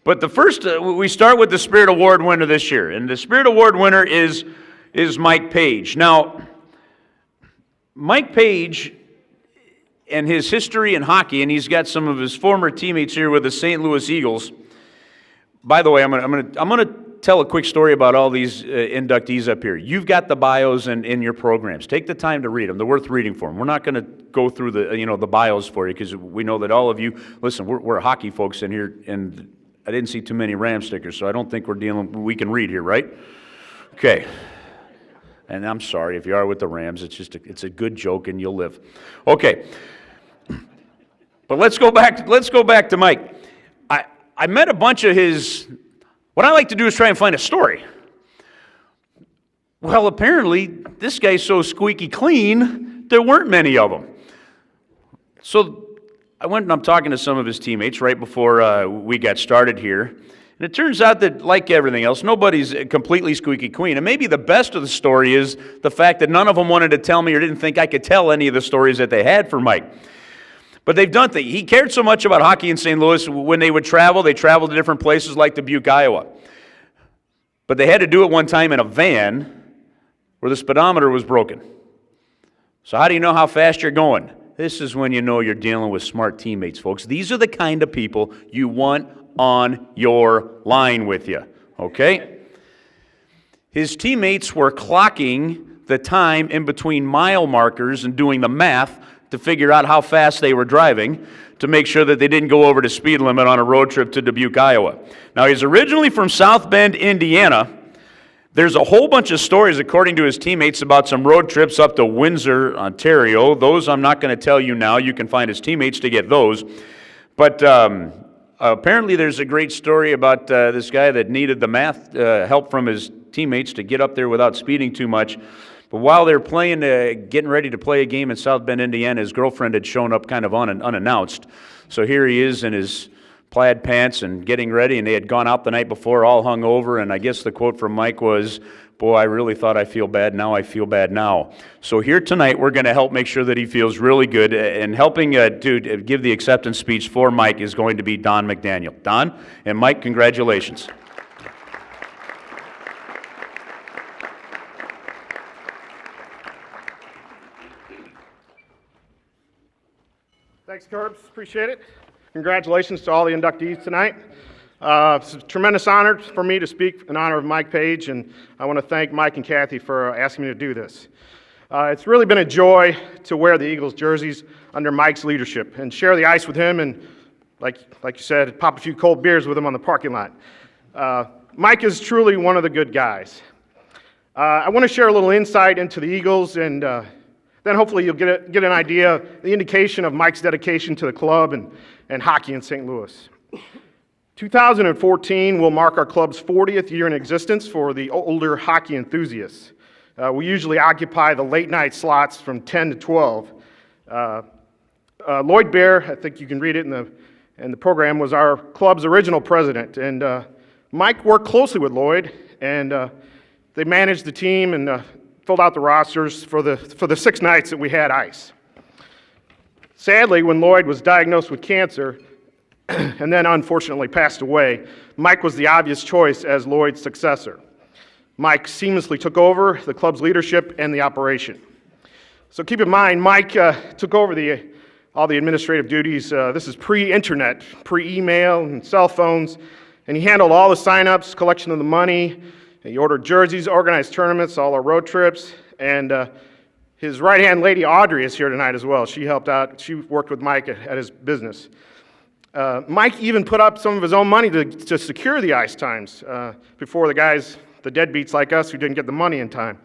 But the first, we start with the Spirit Award winner this year. And the Spirit Award winner is Mike Page. Now, Mike Page and his history in hockey, and he's got some of his former teammates here with the St. Louis Eagles. By the way, I'm gonna tell a quick story about all these inductees up here. You've got the bios in your programs. Take the time to read them. They're worth reading for them. We're not going to go through the bios for you because we know that all of you, listen, we're hockey folks in here, and I didn't see too many Ram stickers, so I don't think we can read here, right? Okay. And I'm sorry if you are with the Rams. It's a good joke, and you'll live. Okay. But let's go back to Mike. I met a bunch of his. What I like to do is try and find a story. Well, apparently, this guy's so squeaky clean, there weren't many of them. So I went and I'm talking to some of his teammates right before we got started here. And it turns out that, like everything else, nobody's completely squeaky clean. And maybe the best of the story is the fact that none of them wanted to tell me or didn't think I could tell any of the stories that they had for Mike. But they've done things. He cared so much about hockey in St. Louis, when they traveled to different places like Dubuque, Iowa. But they had to do it one time in a van where the speedometer was broken. So how do you know how fast you're going? This is when you know you're dealing with smart teammates, folks. These are the kind of people you want on your line with you, okay? His teammates were clocking the time in between mile markers and doing the math to figure out how fast they were driving to make sure that they didn't go over the speed limit on a road trip to Dubuque, Iowa. Now, he's originally from South Bend, Indiana. There's a whole bunch of stories, according to his teammates, about some road trips up to Windsor, Ontario. Those I'm not going to tell you now. You can find his teammates to get those. But apparently there's a great story about this guy that needed the math help from his teammates to get up there without speeding too much. But while they're playing, getting ready to play a game in South Bend, Indiana, his girlfriend had shown up kind of unannounced. So here he is in his plaid pants and getting ready, and they had gone out the night before all hung over, and I guess the quote from Mike was, "Boy, I really thought I feel bad, now I feel bad now." So here tonight, we're going to help make sure that he feels really good, and helping to give the acceptance speech for Mike is going to be Don McDaniel. Don and Mike, congratulations. Thanks, Curbs. Appreciate it. Congratulations to all the inductees tonight. It's a tremendous honor for me to speak in honor of Mike Page, and I want to thank Mike and Kathy for asking me to do this. It's really been a joy to wear the Eagles jerseys under Mike's leadership and share the ice with him and, like you said, pop a few cold beers with him on the parking lot. Mike is truly one of the good guys. I want to share a little insight into the Eagles, and then hopefully you'll get an idea, the indication of Mike's dedication to the club and hockey in St. Louis. 2014 will mark our club's 40th year in existence for the older hockey enthusiasts. We usually occupy the late night slots from 10 to 12. Lloyd Bear, I think you can read it in the program, was our club's original president. And Mike worked closely with Lloyd, and they managed the team and filled out the rosters for the 6 nights that we had ice. Sadly, when Lloyd was diagnosed with cancer and then unfortunately passed away, Mike was the obvious choice as Lloyd's successor. Mike seamlessly took over the club's leadership and the operation. So keep in mind, Mike took over all the administrative duties. This is pre-internet, pre-email and cell phones, and he handled all the sign-ups, collection of the money. He ordered jerseys, organized tournaments, all our road trips, and his right-hand lady, Audrey, is here tonight as well. She helped out. She worked with Mike at his business. Mike even put up some of his own money to secure the ice times before the guys, the deadbeats like us, who didn't get the money in time.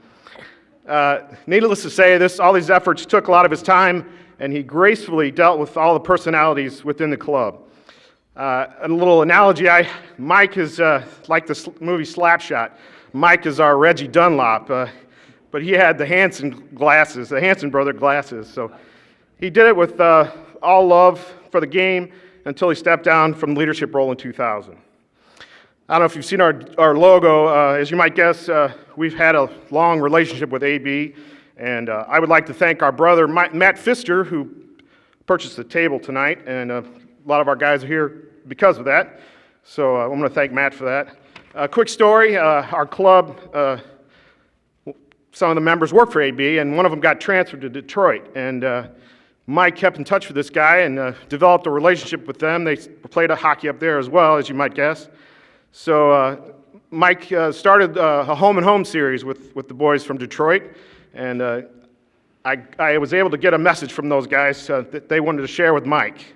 Needless to say, all these efforts took a lot of his time, and he gracefully dealt with all the personalities within the club. A little analogy, Mike is like the movie Slapshot. Mike is our Reggie Dunlop, but he had the Hanson brother glasses. So he did it with all love for the game until he stepped down from the leadership role in 2000. I don't know if you've seen our logo. As you might guess, we've had a long relationship with AB, and I would like to thank our brother Matt Pfister, who purchased the table tonight, and a lot of our guys are here because of that. So I'm going to thank Matt for that. A quick story, our club, some of the members work for AB, and one of them got transferred to Detroit. And Mike kept in touch with this guy and developed a relationship with them. They played hockey up there as well, as you might guess. So Mike started a home-and-home series with the boys from Detroit, and I was able to get a message from those guys that they wanted to share with Mike.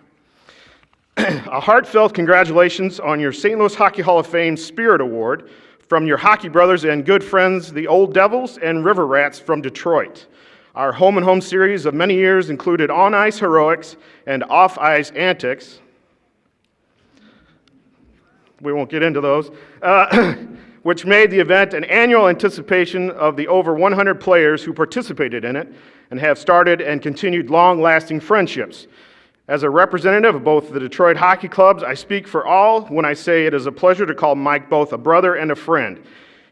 A heartfelt congratulations on your St. Louis Hockey Hall of Fame Spirit Award from your hockey brothers and good friends, the Old Devils and River Rats from Detroit. Our home-and-home series of many years included on-ice heroics and off-ice antics. We won't get into those, which made the event an annual anticipation of the over 100 players who participated in it and have started and continued long-lasting friendships. As a representative of both the Detroit hockey clubs, I speak for all when I say it is a pleasure to call Mike both a brother and a friend.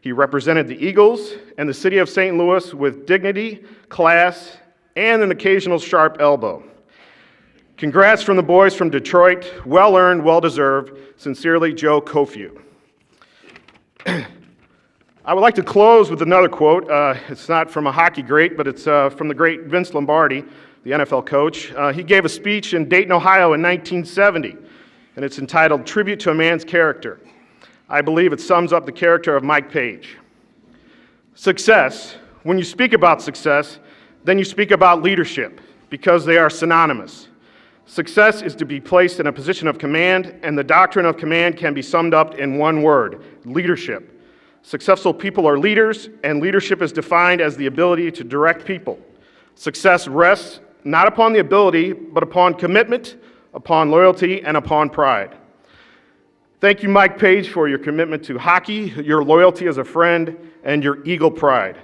He represented the Eagles and the city of St. Louis with dignity, class, and an occasional sharp elbow. Congrats from the boys from Detroit. Well earned, well deserved. Sincerely, Joe Kofew. I would like to close with another quote. It's not from a hockey great, but it's from the great Vince Lombardi, the NFL coach. He gave a speech in Dayton, Ohio in 1970, and it's entitled Tribute to a Man's Character. I believe it sums up the character of Mike Page. Success. When you speak about success, then you speak about leadership, because they are synonymous. Success is to be placed in a position of command, and the doctrine of command can be summed up in one word: leadership. Successful people are leaders, and leadership is defined as the ability to direct people. Success rests not upon the ability, but upon commitment, upon loyalty, and upon pride. Thank you, Mike Page, for your commitment to hockey, your loyalty as a friend, and your Eagle pride.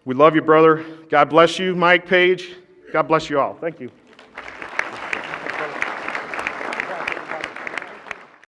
We love you, brother. God bless you, Mike Page. God bless you all. Thank you.